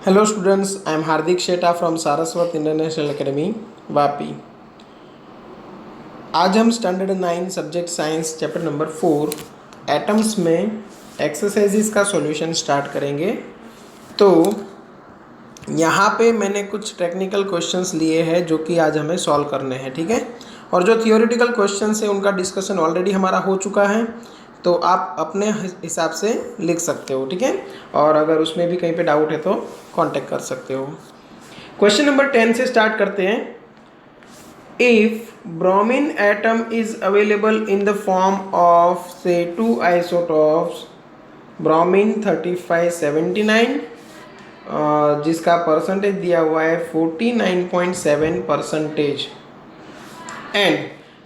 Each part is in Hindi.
Hello students, I am Hardik Sheta from Saraswat International Academy, Vapi. आज हम standard 9 subject science chapter number 4 atoms में एक्सरसाइजेस का सॉल्यूशन स्टार्ट करेंगे। तो यहाँ पे मैंने कुछ टेक्निकल क्वेश्चंस लिए हैं जो कि आज हमें सॉल्व करने हैं, ठीक है। और जो थियोरेटिकल क्वेश्चंस हैं उनका डिस्कशन ऑलरेडी हमारा हो चुका है, तो आप अपने हिसाब से लिख सकते हो, ठीक है। और अगर उसमें भी कहीं पे डाउट है तो कांटेक्ट कर सकते हो। क्वेश्चन नंबर 10 से स्टार्ट करते हैं। If bromine atom is available in the form of से 2 आइसोटॉप्स ब्रोमीन 3579 जिसका परसेंटेज दिया हुआ है 49.7% एंड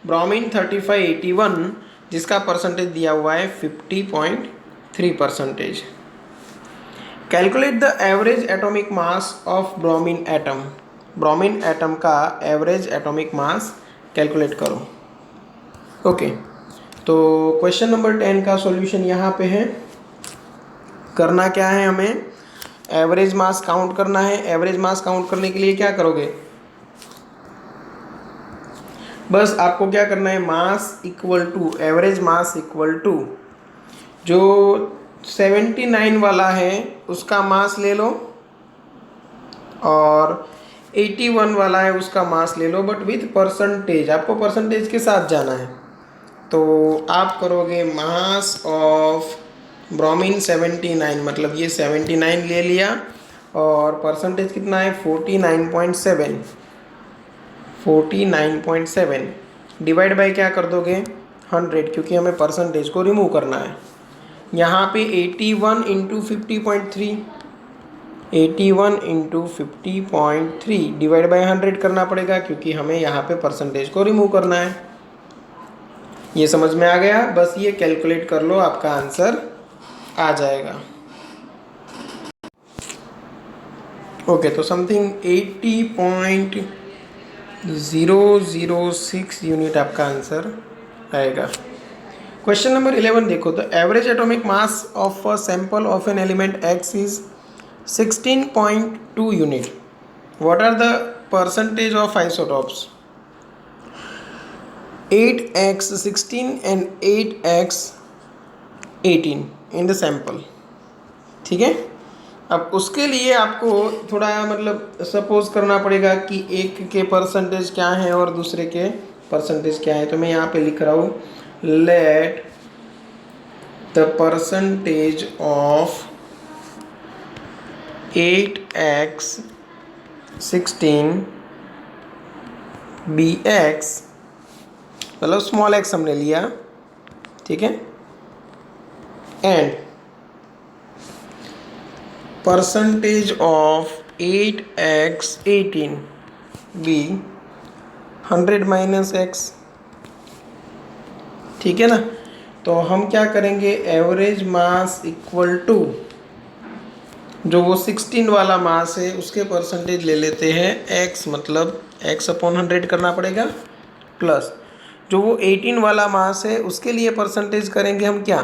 ब्रोमीन 3581 जिसका परसेंटेज दिया हुआ है 50.3%। Calculate the average atomic mass of bromine atom. Bromine atom का एवरेज एटॉमिक मास कैलकुलेट करो। ओके, तो क्वेश्चन नंबर 10 का सॉल्यूशन यहाँ पे है। करना क्या है, हमें एवरेज मास काउंट करना है। एवरेज मास काउंट करने के लिए क्या करोगे, बस आपको क्या करना है, mass equal to average mass equal to जो 79 वाला है उसका मास ले लो और 81 वाला है उसका मास ले लो, बट विथ परसेंटेज। आपको परसेंटेज के साथ जाना है। तो आप करोगे मास ऑफ ब्रोमीन 79, मतलब ये 79 ले लिया और परसेंटेज कितना है 49.7 डिवाइड बाय क्या कर दोगे 100, क्योंकि हमें परसेंटेज को रिमूव करना है। यहाँ पे 81 इंटू 50.3 डिवाइड बाय 100 करना पड़ेगा, क्योंकि हमें यहाँ पे परसेंटेज को रिमूव करना है। ये समझ में आ गया, बस ये कैलकुलेट कर लो, आपका आंसर आ जाएगा। ओके, तो समथिंग 80.006 यूनिट आपका आंसर आएगा। क्वेश्चन नंबर 11 देखो। The average atomic mass of a sample of an element X is 16.2 unit. What are the percentage of isotopes? 8x 16 and 8x 18 in the sample, ठीक है। अब उसके लिए आपको थोड़ा मतलब सपोज करना पड़ेगा कि एक के परसेंटेज क्या है और दूसरे के परसेंटेज क्या है। तो मैं यहाँ पे लिख रहा हूँ, let the percentage of 8x 16 bx, मतलब स्मॉल x हमने लिया, ठीक है, and percentage of 8x 18 be 100 minus x, ठीक है ना। तो हम क्या करेंगे, एवरेज मास इक्वल टू जो वो 16 वाला मास है उसके परसेंटेज ले लेते हैं x, मतलब x अपॉन 100 करना पड़ेगा, प्लस जो वो 18 वाला मास है उसके लिए परसेंटेज करेंगे हम क्या,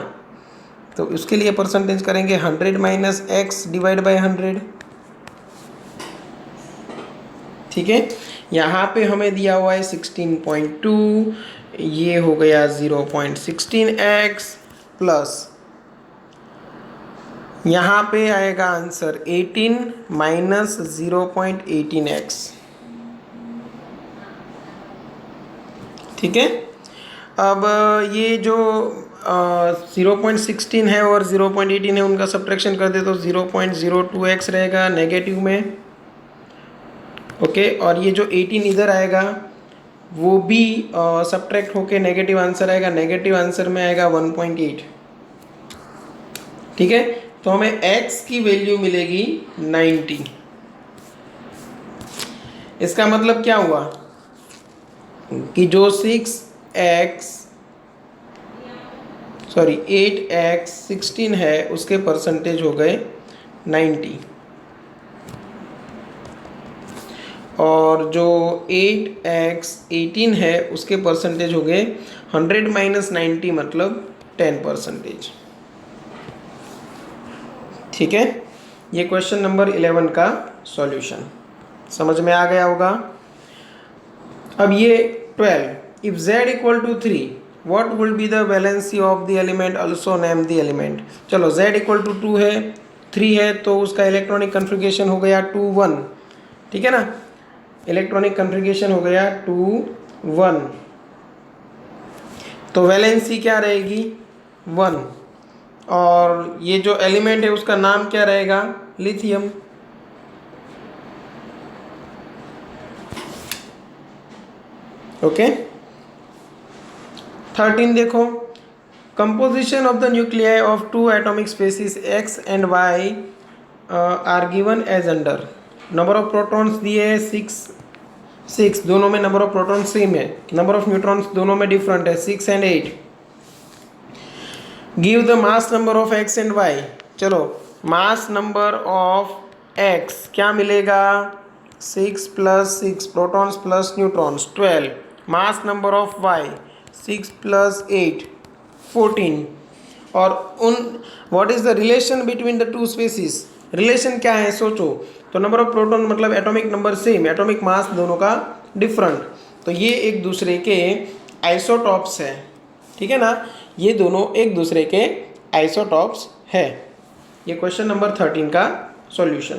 तो उसके लिए परसेंटेज करेंगे 100 माइनस x डिवाइड बाय 100, ठीक है। यहाँ पे हमें दिया हुआ है 16.2, ये हो गया 0.16x प्लस यहाँ पे आएगा आंसर 18 माइनस 0.18x, ठीक है। अब ये जो 0.16 है और 0.18 है उनका सब्ट्रैक्शन कर दे तो 0.02x रहेगा नेगेटिव में, ओके। और ये जो 18 इधर आएगा वो भी सब्ट्रैक्ट होके नेगेटिव आंसर आएगा। नेगेटिव आंसर में आएगा 1.8, ठीक है। तो हमें x की वैल्यू मिलेगी 90। इसका मतलब क्या हुआ कि जो 8x 16 है उसके परसेंटेज हो गए 90, और जो 8x 18 है उसके परसेंटेज हो गए 100 माइनस 90, मतलब 10%, ठीक है। ये क्वेश्चन नंबर 11 का सॉल्यूशन समझ में आ गया होगा। अब ये 12, if z equal to 3 what will be the valency of the element also name the element. चलो z इक्वल टू 2 है, 3 है, तो उसका इलेक्ट्रॉनिक कन्फिग्रेशन हो गया 2 1, ठीक है ना, इलेक्ट्रॉनिक कन्फिग्रेशन हो गया 2 1, तो वैलेंसी क्या रहेगी 1, और ये जो एलिमेंट है उसका नाम क्या रहेगा लिथियम। ओके 13 देखो, composition of the nuclei of two atomic species x and y are given as under. Number of protons दिए है 6, दोनों में नंबर ऑफ प्रोटॉन्स सेम है, नंबर ऑफ न्यूट्रॉन्स दोनों में डिफरेंट है 6 and 8। Give the mass number of x and y। चलो मास नंबर ऑफ x क्या मिलेगा 6 plus 6 protons plus neutrons 12, mass number of y 6 plus 8 14, और उन what is the relation between the two species, relation क्या है सोचो, तो नंबर ऑफ प्रोटॉन मतलब atomic number same, atomic mass दोनों का डिफरेंट, तो ये एक दूसरे के आइसोटॉप्स है, ठीक है ना, ये दोनों एक दूसरे के आइसोटॉप्स है। ये क्वेश्चन नंबर 13 का सॉल्यूशन।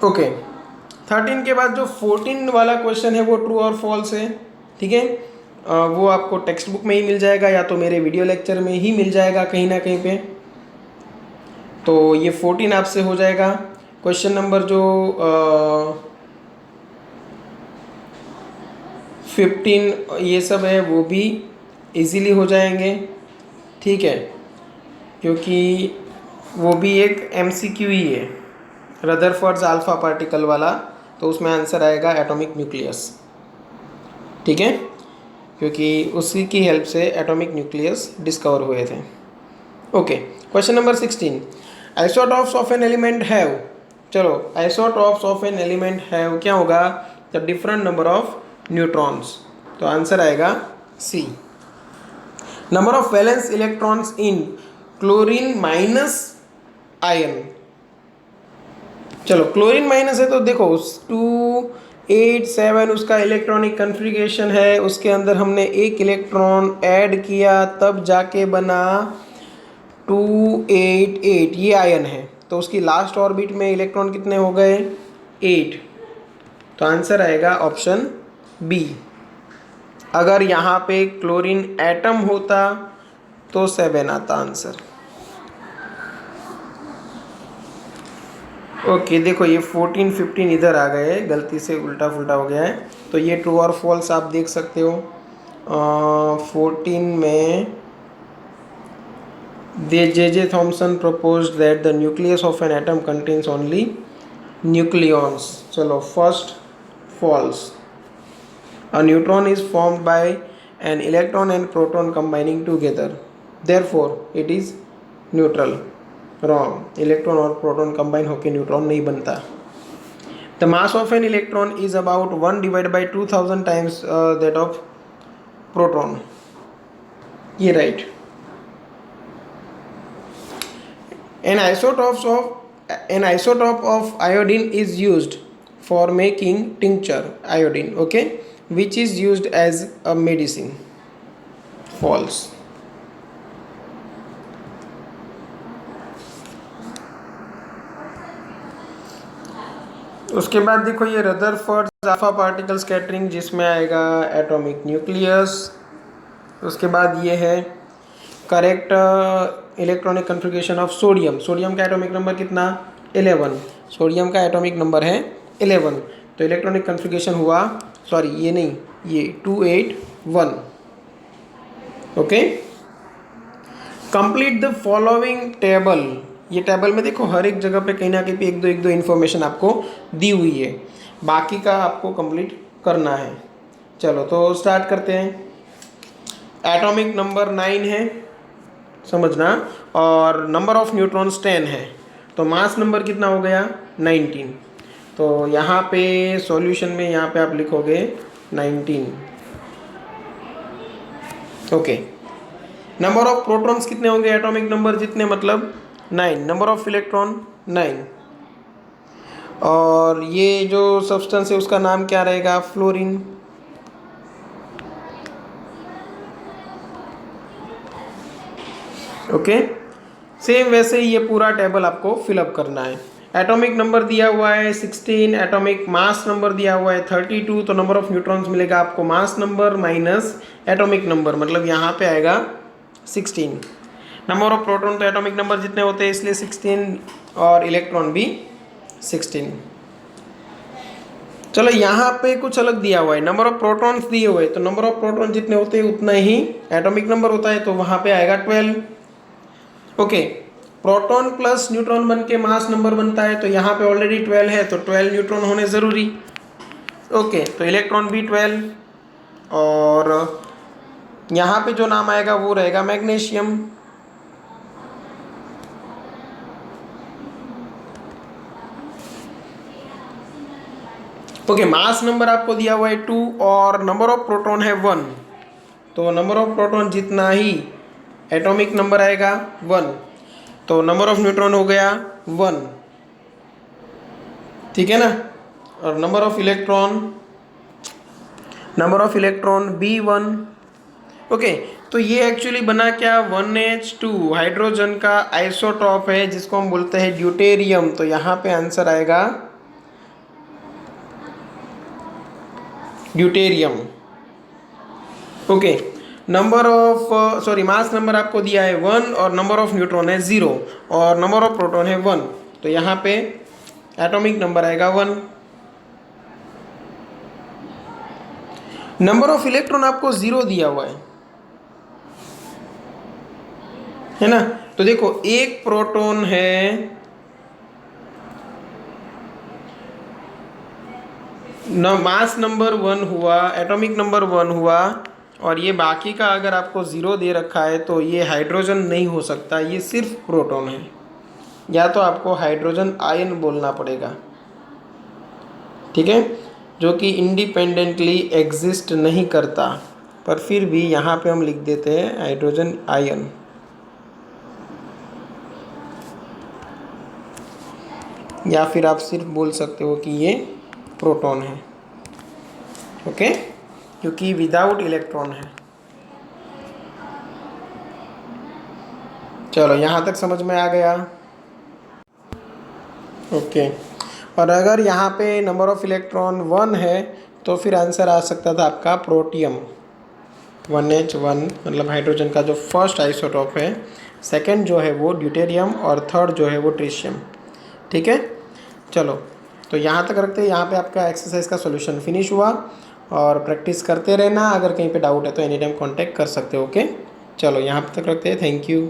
ओके 13 के बाद जो 14 वाला क्वेश्चन है वो ट्रू और फॉल्स है, ठीक है, वो आपको टेक्स्ट बुक में ही मिल जाएगा या तो मेरे वीडियो लेक्चर में ही मिल जाएगा कहीं ना कहीं पे, तो ये 14 आपसे हो जाएगा। क्वेश्चन नंबर जो 15 ये सब है वो भी इजीली हो जाएंगे, ठीक है, क्योंकि वो भी एक MCQ ही है, रदरफोर्ड्स अल्फा पार्टिकल वाला, तो उसमें आंसर आएगा एटॉमिक न्यूक्लियस, ठीक है, क्योंकि उसी की हेल्प से एटॉमिक न्यूक्लियस डिस्कवर हुए थे। Okay question number 16, isotopes of an element have. चलो isotopes of an element have क्या होगा, the different number of neutrons, तो आंसर आएगा C। Number of valence electrons in chlorine minus ion. चलो क्लोरीन माइनस है तो देखो 2 8 7 उसका इलेक्ट्रॉनिक कन्फिग्रेशन है, उसके अंदर हमने एक इलेक्ट्रॉन ऐड किया तब जाके बना 2 8 8, ये आयन है, तो उसकी लास्ट ऑर्बिट में इलेक्ट्रॉन कितने हो गए 8, तो आंसर आएगा ऑप्शन B। अगर यहाँ पे क्लोरीन एटम होता तो 7 आता आंसर। ओके देखो ये 14 15 इधर आ गए, गलती से उल्टा फुल्टा हो गया है, तो ये ट्रू और फॉल्स आप देख सकते हो। 14 में J.J. Thomson proposed that the nucleus of an atom contains only nucleons। चलो first false, a neutron is formed by an electron and proton combining together, therefore it is neutral। Wrong, electron और प्रोटॉन कंबाइन होकर न्यूट्रॉन नहीं बनता। The mass of an electron is about 1 divide by 2000 times that of proton, ये right. An isotope of iodine is used for making tincture iodine, okay, which is used as a medicine, false. उसके बाद देखो ये रदरफोर्ड अल्फा पार्टिकल स्कैटरिंग जिसमें आएगा एटॉमिक न्यूक्लियस। उसके बाद ये है correct electronic configuration of sodium. Sodium का एटॉमिक नंबर कितना 11, सोडियम का एटॉमिक नंबर है 11, तो इलेक्ट्रॉनिक कन्फिग्रेशन हुआ, सॉरी ये नहीं, ये 281। Okay complete the following table. ये टेबल में देखो हर एक जगह पे कहीं ना कहीं पे एक दो इन्फॉर्मेशन आपको दी हुई है, बाकी का आपको कंप्लीट करना है। चलो तो स्टार्ट करते हैं। एटॉमिक नंबर 9 है समझना, और नंबर ऑफ न्यूट्रॉन्स 10 है, तो मास नंबर कितना हो गया 19। तो यहाँ पे सॉल्यूशन में यहाँ पे आप लिखोगे 19। ओके नंबर ऑफ प्रोटॉन्स कितने होंगे, एटॉमिक नंबर जितने मतलब 9, नंबर ऑफ इलेक्ट्रॉन 9, और ये जो सब्सटेंस है उसका नाम क्या रहेगा, फ्लोरीन। ओके, सेम वैसे ही ये पूरा टेबल आपको फिलअप करना है। एटॉमिक नंबर दिया हुआ है 16, एटॉमिक मास नंबर दिया हुआ है 32, तो नंबर ऑफ न्यूट्रॉन्स मिलेगा आपको mass number minus atomic number, मतलब यहाँ पे आएगा 16। नंबर ऑफ प्रोटॉन, तो एटॉमिक नंबर जितने होते हैं इसलिए 16, और इलेक्ट्रॉन भी 16। चलो यहाँ पे कुछ अलग दिया हुआ है, नंबर ऑफ प्रोटॉन्स दिए हुए, तो नंबर ऑफ प्रोटॉन जितने होते हैं उतना ही एटॉमिक नंबर होता है, तो वहाँ पे आएगा 12। ओके, प्रोटॉन प्लस न्यूट्रॉन बन के मास नंबर बनता है, तो यहाँ पे ऑलरेडी 12 है, तो 12 न्यूट्रॉन होने ज़रूरी। ओके, तो इलेक्ट्रॉन भी 12, और यहाँ पे जो नाम आएगा वो रहेगा मैग्नीशियम। ओके, मास नंबर आपको दिया हुआ है 2 और नंबर ऑफ प्रोटॉन है 1, तो नंबर ऑफ प्रोटॉन जितना ही एटॉमिक नंबर आएगा 1, तो नंबर ऑफ न्यूट्रॉन हो गया 1, ठीक है ना। और नंबर ऑफ इलेक्ट्रॉन भी 1। ओके, तो ये एक्चुअली बना क्या, 1H2 हाइड्रोजन का आइसोटॉप है जिसको हम बोलते हैं ड्यूटेरियम, तो यहाँ पे आंसर आएगा deuterium. Okay, number of mass number आपको दिया है 1 और नंबर ऑफ न्यूट्रॉन है 0 और नंबर ऑफ प्रोटॉन है 1, तो यहाँ पे एटॉमिक नंबर आएगा 1। नंबर ऑफ इलेक्ट्रॉन आपको 0 दिया हुआ है ना, तो देखो एक प्रोटॉन है मास नंबर 1 हुआ, एटॉमिक नंबर 1 हुआ, और ये बाकी का अगर आपको 0 दे रखा है तो ये हाइड्रोजन नहीं हो सकता, ये सिर्फ प्रोटॉन है, या तो आपको हाइड्रोजन आयन बोलना पड़ेगा, ठीक है, जो कि इंडिपेंडेंटली एग्जिस्ट नहीं करता, पर फिर भी यहाँ पे हम लिख देते हैं हाइड्रोजन आयन। या फिर आप सिर्फ बोल सकते हो कि ये प्रोटॉन है, ओके, क्योंकि विदाउट इलेक्ट्रॉन है। चलो यहाँ तक समझ में आ गया। ओके, और अगर यहाँ पे नंबर ऑफ इलेक्ट्रॉन 1 है तो फिर आंसर आ सकता था आपका प्रोटियम, 1H1 मतलब हाइड्रोजन का जो फर्स्ट आइसोटॉप है, सेकंड जो है वो ड्यूटेरियम, और थर्ड जो है वो ट्रिशियम, ठीक है। चलो, तो यहाँ तक रखते हैं, यहाँ पे आपका एक्सरसाइज का सॉल्यूशन फिनिश हुआ, और प्रैक्टिस करते रहना, अगर कहीं पे डाउट है तो एनी टाइम कांटेक्ट कर सकते हो, ओके। चलो यहाँ तक रखते हैं, थैंक यू।